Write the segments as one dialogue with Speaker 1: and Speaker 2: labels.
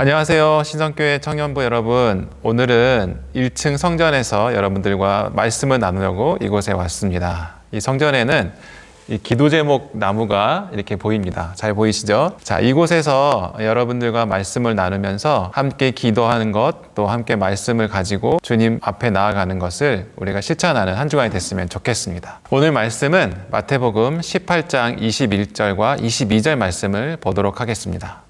Speaker 1: 안녕하세요. 신성교회 청년부 여러분. 오늘은 1층 성전에서 여러분들과 말씀을 나누려고 이곳에 왔습니다. 이 성전에는 이 기도 제목 나무가 이렇게 보입니다. 잘 보이시죠? 자, 이곳에서 여러분들과 말씀을 나누면서 함께 기도하는 것, 또 함께 말씀을 가지고 주님 앞에 나아가는 것을 우리가 실천하는 한 주간이 됐으면 좋겠습니다. 오늘 말씀은 마태복음 18장 21절과 22절 말씀을 보도록 하겠습니다.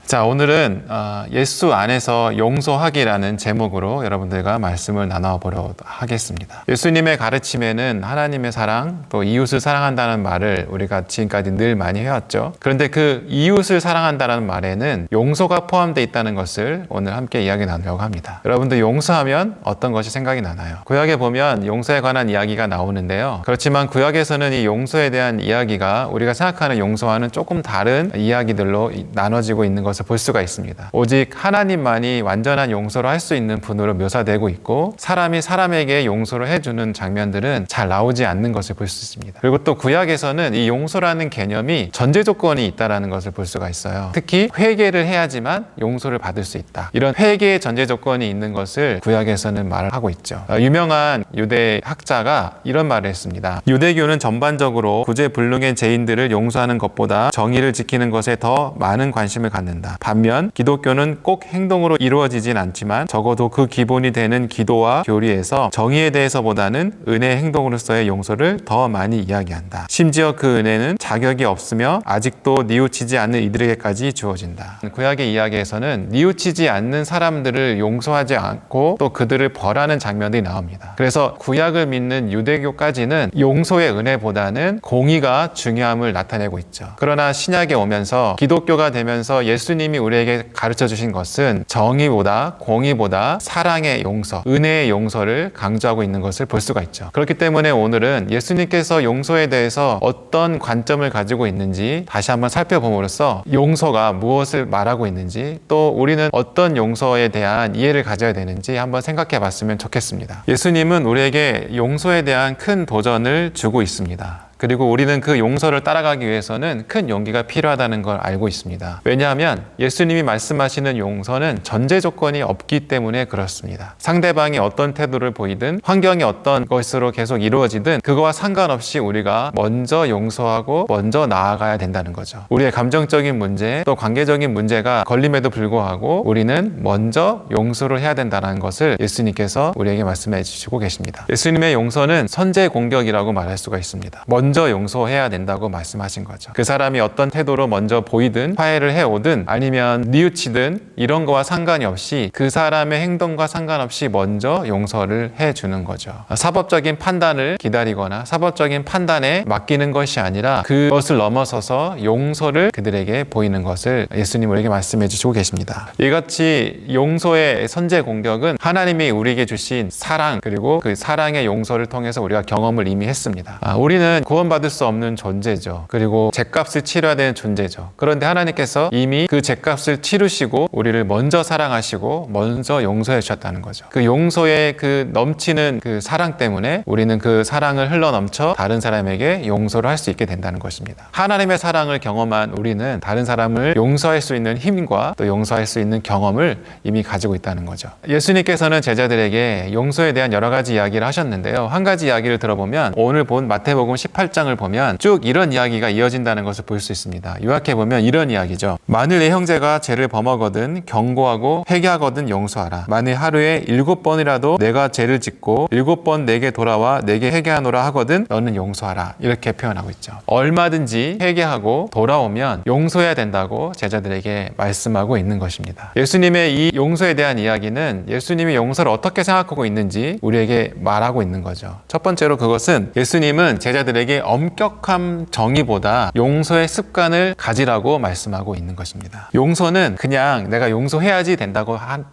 Speaker 1: 자, 오늘은 예수 안에서 용서하기라는 제목으로 여러분들과 말씀을 나눠보려고 하겠습니다. 예수님의 가르침에는 하나님의 사랑, 또 이웃을 사랑한다는 말을 우리가 지금까지 늘 많이 해왔죠. 그런데 그 이웃을 사랑한다는 말에는 용서가 포함되어 있다는 것을 오늘 함께 이야기 나누려고 합니다. 여러분들 용서하면 어떤 것이 생각이 나나요? 구약에 보면 용서에 관한 이야기가 나오는데요. 그렇지만 구약에서는 이 용서에 대한 이야기가 우리가 생각하는 용서와는 조금 다른 이야기들로 나눠지고 있는 것을 볼 수가 있습니다. 오직 하나님만이 완전한 용서를 할 수 있는 분으로 묘사되고 있고, 사람이 사람에게 용서를 해주는 장면들은 잘 나오지 않는 것을 볼 수 있습니다. 그리고 또 구약에서는 이 용서라는 개념이 전제 조건이 있다는 것을 볼 수가 있어요. 특히 회개를 해야지만 용서를 받을 수 있다, 이런 회개의 전제 조건이 있는 것을 구약에서는 말을 하고 있죠. 유명한 유대 학자가 이런 말을 했습니다. 유대교는 전반적으로 구제불능의 죄인들을 용서하는 것보다 정의를 지키는 것에 더 많은 관심을 갖는다. 반면 기독교는 꼭 행동으로 이루어지진 않지만 적어도 그 기본이 되는 기도와 교리에서 정의에 대해서보다는 은혜의 행동으로서의 용서를 더 많이 이야기한다. 심지어 그 은혜는 자격이 없으며 아직도 뉘우치지 않는 이들에게까지 주어진다. 구약의 이야기에서는 뉘우치지 않는 사람들을 용서하지 않고 또 그들을 벌하는 장면들이 나옵니다. 그래서 구약을 믿는 유대교까지는 용서의 은혜보다는 공의가 중요함을 나타내고 있죠. 그러나 신약에 오면서 기독교가 되면서 예수님이 우리에게 가르쳐 주신 것은 정의보다 공의보다 사랑의 용서, 은혜의 용서를 강조하고 있는 것을 볼 수가 있죠. 그렇기 때문에 오늘은 예수님께서 용서에 대해서 어떤 관점을 가지고 있는지 다시 한번 살펴봄으로써 용서가 무엇을 말하고 있는지, 또 우리는 어떤 용서에 대한 이해를 가져야 되는지 한번 생각해 봤으면 좋겠습니다. 예수님은 우리에게 용서에 대한 큰 도전을 주고 있습니다. 그리고 우리는 그 용서를 따라가기 위해서는 큰 용기가 필요하다는 걸 알고 있습니다. 왜냐하면 예수님이 말씀하시는 용서는 전제 조건이 없기 때문에 그렇습니다. 상대방이 어떤 태도를 보이든 환경이 어떤 것으로 계속 이루어지든 그거와 상관없이 우리가 먼저 용서하고 먼저 나아가야 된다는 거죠. 우리의 감정적인 문제, 또 관계적인 문제가 걸림에도 불구하고 우리는 먼저 용서를 해야 된다는 것을 예수님께서 우리에게 말씀해 주시고 계십니다. 예수님의 용서는 선제 공격이라고 말할 수가 있습니다. 먼저 용서해야 된다고 말씀하신 거죠. 그 사람이 어떤 태도로 먼저 보이든 화해를 해오든 아니면 뉘우치든 이런 거와 상관이 없이 그 사람의 행동과 상관없이 먼저 용서를 해주는 거죠. 사법적인 판단을 기다리거나 사법적인 판단에 맡기는 것이 아니라 그것을 넘어서서 용서를 그들에게 보이는 것을 예수님 우리에게 말씀해 주시고 계십니다. 이같이 용서의 선제 공격은 하나님이 우리에게 주신 사랑, 그리고 그 사랑의 용서를 통해서 우리가 경험을 이미 했습니다. 우리는 구원받을 수 없는 존재죠. 그리고 죗값을 치러야 되는 존재죠. 그런데 하나님께서 이미 그 죗값을 치르시고 우리를 먼저 사랑하시고 먼저 용서해 주셨다는 거죠. 그 용서의 그 넘치는 그 사랑 때문에 우리는 그 사랑을 흘러넘쳐 다른 사람에게 용서를 할 수 있게 된다는 것입니다. 하나님의 사랑을 경험한 우리는 다른 사람을 용서할 수 있는 힘과 또 용서할 수 있는 경험을 이미 가지고 있다는 거죠. 예수님께서는 제자들에게 용서에 대한 여러 가지 이야기를 하셨는데요. 한 가지 이야기를 들어보면 오늘 본 마태복음 18장을 보면 쭉 이런 이야기가 이어진다는 것을 볼 수 있습니다. 요약해보면 이런 이야기죠. 만일 내 형제가 죄를 범하거든 경고하고 회개하거든 용서하라. 만일 하루에 7번이라도 내가 죄를 짓고 7번 내게 돌아와 내게 회개하노라 하거든 너는 용서하라. 이렇게 표현하고 있죠. 얼마든지 회개하고 돌아오면 용서해야 된다고 제자들에게 말씀하고 있는 것입니다. 예수님의 이 용서에 대한 이야기는 예수님이 용서를 어떻게 생각하고 있는지 우리에게 말하고 있는 거죠. 첫 번째로 그것은 예수님은 제자들에게 우리에게 엄격한 정의보다 용서의 습관을 가지라고 말씀하고 있는 것입니다. 용서는 그냥 내가 용서해야지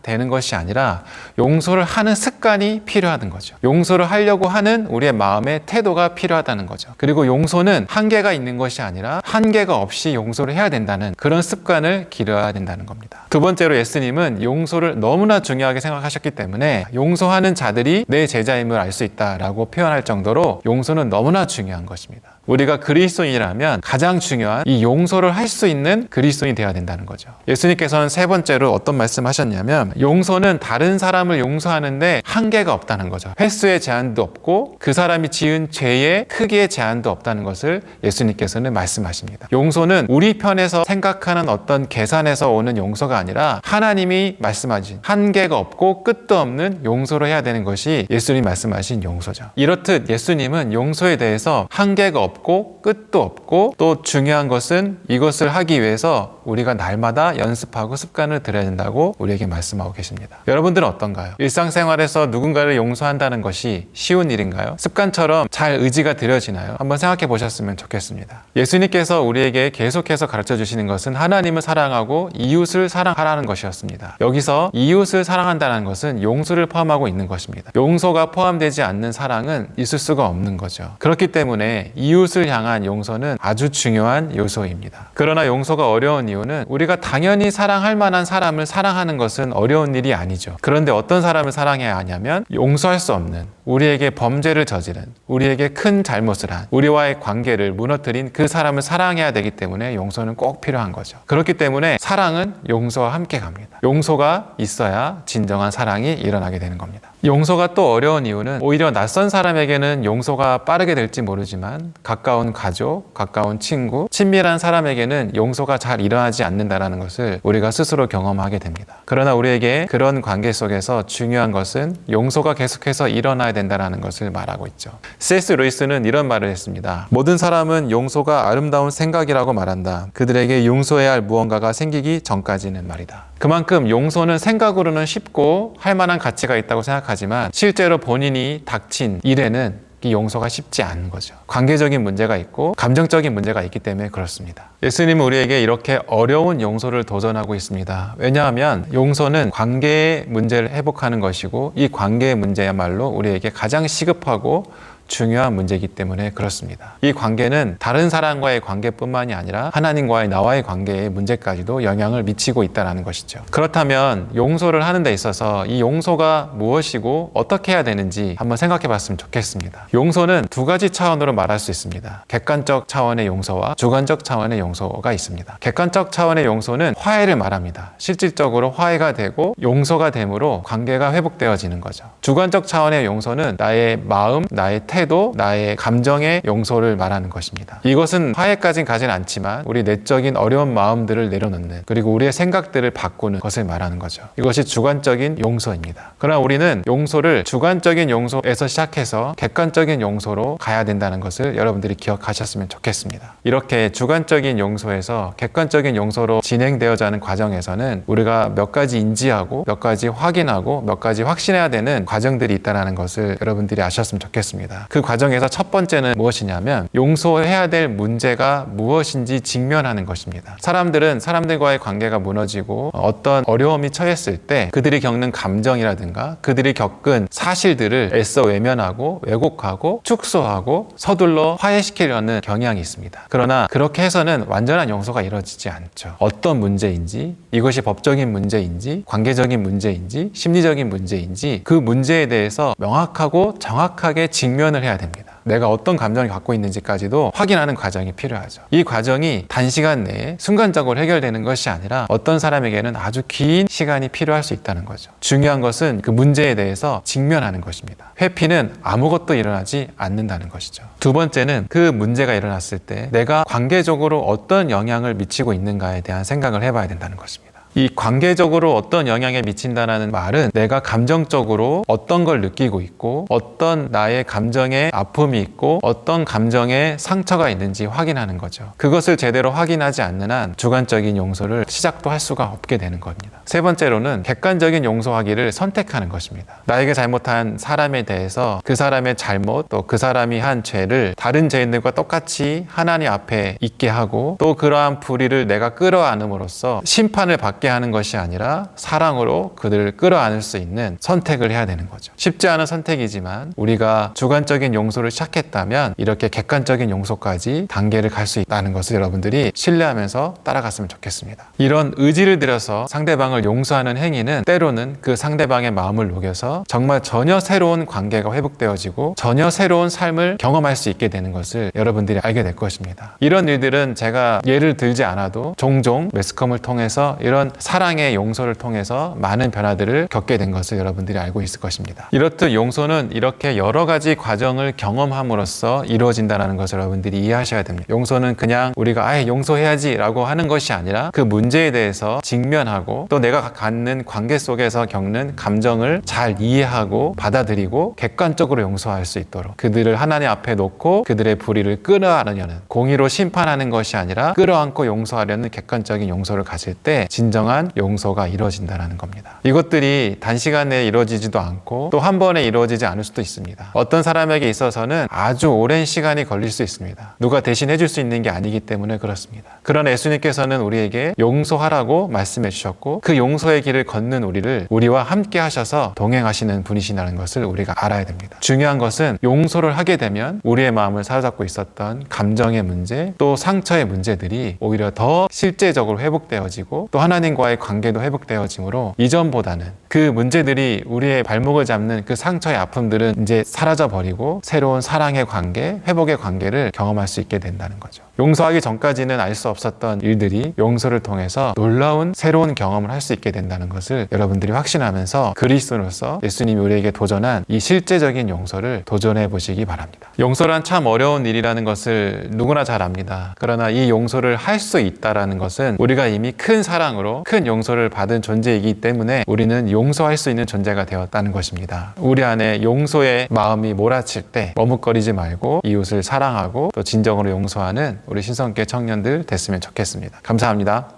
Speaker 1: 되는 것이 아니라 용서를 하는 습관이 필요하다는 거죠. 용서를 하려고 하는 우리의 마음의 태도가 필요하다는 거죠. 그리고 용서는 한계가 있는 것이 아니라 한계가 없이 용서를 해야 된다는 그런 습관을 기르어야 된다는 겁니다. 두 번째로 예수님은 용서를 너무나 중요하게 생각하셨기 때문에 용서하는 자들이 내 제자임을 알 수 있다라고 표현할 정도로 용서는 너무나 중요한 것입니다. 우리가 그리스도인이라면 가장 중요한 이 용서를 할 수 있는 그리스도인이 되어야 된다는 거죠. 예수님께서는 세 번째로 어떤 말씀하셨냐면 용서는 다른 사람을 용서하는데 한계가 없다는 거죠. 횟수의 제한도 없고 그 사람이 지은 죄의 크기의 제한도 없다는 것을 예수님께서는 말씀하십니다. 용서는 우리 편에서 생각하는 어떤 계산에서 오는 용서가 아니라 하나님이 말씀하신 한계가 없고 끝도 없는 용서를 해야 되는 것이 예수님이 말씀하신 용서죠. 이렇듯 예수님은 용서에 대해서 한계가 없고 끝도 없고 또 중요한 것은 이것을 하기 위해서 우리가 날마다 연습하고 습관을 들여야 된다고 우리에게 말씀하고 계십니다. 여러분들은 어떤가요? 일상생활에서 누군가를 용서한다는 것이 쉬운 일인가요? 습관처럼 잘 의지가 들여지나요? 한번 생각해 보셨으면 좋겠습니다. 예수님께서 우리에게 계속해서 가르쳐 주시는 것은 하나님을 사랑하고 이웃을 사랑하라는 것이었습니다. 여기서 이웃을 사랑한다는 것은 용서를 포함하고 있는 것입니다. 용서가 포함되지 않는 사랑은 있을 수가 없는 거죠. 그렇기 때문에 이웃을 향한 용서는 아주 중요한 요소입니다. 그러나 용서가 어려운 이유는 우리가 당연히 사랑할 만한 사람을 사랑하는 것은 어려운 일이 아니죠. 그런데 어떤 사람을 사랑해야 하냐면 용서할 수 없는, 우리에게 범죄를 저지른, 우리에게 큰 잘못을 한, 우리와의 관계를 무너뜨린 그 사람을 사랑해야 되기 때문에 용서는 꼭 필요한 거죠. 그렇기 때문에 사랑은 용서와 함께 갑니다. 용서가 있어야 진정한 사랑이 일어나게 되는 겁니다. 용서가 또 어려운 이유는 오히려 낯선 사람에게는 용서가 빠르게 될지 모르지만 가까운 가족, 가까운 친구, 친밀한 사람에게는 용서가 잘 일어나지 않는다는 것을 우리가 스스로 경험하게 됩니다. 그러나 우리에게 그런 관계 속에서 중요한 것은 용서가 계속해서 일어나야 된다는 것을 말하고 있죠. C.S. 루이스는 이런 말을 했습니다. 모든 사람은 용서가 아름다운 생각이라고 말한다. 그들에게 용서해야 할 무언가가 생기기 전까지는 말이다. 그만큼 용서는 생각으로는 쉽고 할 만한 가치가 있다고 생각하지만 실제로 본인이 닥친 일에는 이 용서가 쉽지 않은 거죠. 관계적인 문제가 있고 감정적인 문제가 있기 때문에 그렇습니다. 예수님은 우리에게 이렇게 어려운 용서를 도전하고 있습니다. 왜냐하면 용서는 관계의 문제를 회복하는 것이고 이 관계의 문제야말로 우리에게 가장 시급하고 중요한 문제이기 때문에 그렇습니다. 이 관계는 다른 사람과의 관계뿐만이 아니라 하나님과의 나와의 관계의 문제까지도 영향을 미치고 있다는 것이죠. 그렇다면 용서를 하는 데 있어서 이 용서가 무엇이고 어떻게 해야 되는지 한번 생각해 봤으면 좋겠습니다. 용서는 두 가지 차원으로 말할 수 있습니다. 객관적 차원의 용서와 주관적 차원의 용서가 있습니다. 객관적 차원의 용서는 화해를 말합니다. 실질적으로 화해가 되고 용서가 됨으로 관계가 회복되어지는 거죠. 주관적 차원의 용서는 나의 마음, 나의 태도, 나의 감정의 용서를 말하는 것입니다. 이것은 화해까지는 가진 않지만 우리 내적인 어려운 마음들을 내려놓는, 그리고 우리의 생각들을 바꾸는 것을 말하는 거죠. 이것이 주관적인 용서입니다. 그러나 우리는 용서를 주관적인 용서에서 시작해서 객관적인 용서로 가야 된다는 것을 여러분들이 기억하셨으면 좋겠습니다. 이렇게 주관적인 용서에서 객관적인 용서로 진행되어져 하는 과정에서는 우리가 몇 가지 인지하고 몇 가지 확인하고 몇 가지 확신해야 되는 과정들이 있다는 것을 여러분들이 아셨으면 좋겠습니다. 그 과정에서 첫 번째는 무엇이냐면 용서해야 될 문제가 무엇인지 직면하는 것입니다. 사람들은 사람들과의 관계가 무너지고 어떤 어려움이 처했을 때 그들이 겪는 감정이라든가 그들이 겪은 사실들을 애써 외면하고 왜곡하고 축소하고 서둘러 화해시키려는 경향이 있습니다. 그러나 그렇게 해서는 완전한 용서가 이루어지지 않죠. 어떤 문제인지, 이것이 법적인 문제인지 관계적인 문제인지 심리적인 문제인지 그 문제에 대해서 명확하고 정확하게 직면을 해야 됩니다. 내가 어떤 감정을 갖고 있는지까지도 확인하는 과정이 필요하죠. 이 과정이 단시간 내에 순간적으로 해결되는 것이 아니라 어떤 사람에게는 아주 긴 시간이 필요할 수 있다는 거죠. 중요한 것은 그 문제에 대해서 직면하는 것입니다. 회피는 아무것도 일어나지 않는다는 것이죠. 두 번째는 그 문제가 일어났을 때 내가 관계적으로 어떤 영향을 미치고 있는가에 대한 생각을 해봐야 된다는 것입니다. 이 관계적으로 어떤 영향에 미친다는 말은 내가 감정적으로 어떤 걸 느끼고 있고 어떤 나의 감정에 아픔이 있고 어떤 감정에 상처가 있는지 확인하는 거죠. 그것을 제대로 확인하지 않는 한 주관적인 용서를 시작도 할 수가 없게 되는 겁니다. 세 번째로는 객관적인 용서하기를 선택하는 것입니다. 나에게 잘못한 사람에 대해서 그 사람의 잘못 또 그 사람이 한 죄를 다른 죄인들과 똑같이 하나님 앞에 있게 하고 또 그러한 불의를 내가 끌어안음으로써 심판을 받게 하는 것이 아니라 사랑으로 그들을 끌어안을 수 있는 선택을 해야 되는 거죠. 쉽지 않은 선택이지만 우리가 주관적인 용서를 시작했다면 이렇게 객관적인 용서까지 단계를 갈 수 있다는 것을 여러분들이 신뢰하면서 따라갔으면 좋겠습니다. 이런 의지를 들여서 상대방을 용서하는 행위는 때로는 그 상대방의 마음을 녹여서 정말 전혀 새로운 관계가 회복되어지고 전혀 새로운 삶을 경험할 수 있게 되는 것을 여러분들이 알게 될 것입니다. 이런 일들은 제가 예를 들지 않아도 종종 매스컴을 통해서 이런 사랑의 용서를 통해서 많은 변화들을 겪게 된 것을 여러분들이 알고 있을 것입니다. 이렇듯 용서는 이렇게 여러 가지 과정을 경험함으로써 이루어진다는 것을 여러분들이 이해하셔야 됩니다. 용서는 그냥 우리가 아예 용서해야지 라고 하는 것이 아니라 그 문제에 대해서 직면하고 또 내가 갖는 관계 속에서 겪는 감정을 잘 이해하고 받아들이고 객관적으로 용서할 수 있도록 그들을 하나님 앞에 놓고 그들의 불의를 끌어안으려는 공의로 심판하는 것이 아니라 끌어안고 용서하려는 객관적인 용서를 가질 때 진정한 용서가 이루어진다는 겁니다. 이것들이 단시간에 이루어지지도 않고 또 한 번에 이루어지지 않을 수도 있습니다. 어떤 사람에게 있어서는 아주 오랜 시간이 걸릴 수 있습니다. 누가 대신 해줄 수 있는 게 아니기 때문에 그렇습니다. 그러나 예수님께서는 우리에게 용서하라고 말씀해 주셨고 그 용서의 길을 걷는 우리와 함께 하셔서 동행하시는 분이시라는 것을 우리가 알아야 됩니다. 중요한 것은 용서를 하게 되면 우리의 마음을 사로잡고 있었던 감정의 문제 또 상처의 문제들이 오히려 더 실제적으로 회복되어지고 또 하나님과의 관계도 회복되어지므로 이전보다는 그 문제들이 우리의 발목을 잡는 그 상처의 아픔들은 이제 사라져 버리고 새로운 사랑의 관계, 회복의 관계를 경험할 수 있게 된다는 거죠. 용서하기 전까지는 알 수 없었던 일들이 용서를 통해서 놀라운 새로운 경험을 할 수 있게 된다는 것을 여러분들이 확신하면서 그리스도로서 예수님이 우리에게 도전한 이 실제적인 용서를 도전해 보시기 바랍니다. 용서란 참 어려운 일이라는 것을 누구나 잘 압니다. 그러나 이 용서를 할 수 있다는 것은 우리가 이미 큰 사랑으로 큰 용서를 받은 존재이기 때문에 우리는 용서할 수 있는 존재가 되었다는 것입니다. 우리 안에 용서의 마음이 몰아칠 때 머뭇거리지 말고 이웃을 사랑하고 또 진정으로 용서하는 우리 신성교회 청년들 됐으면 좋겠습니다. 감사합니다.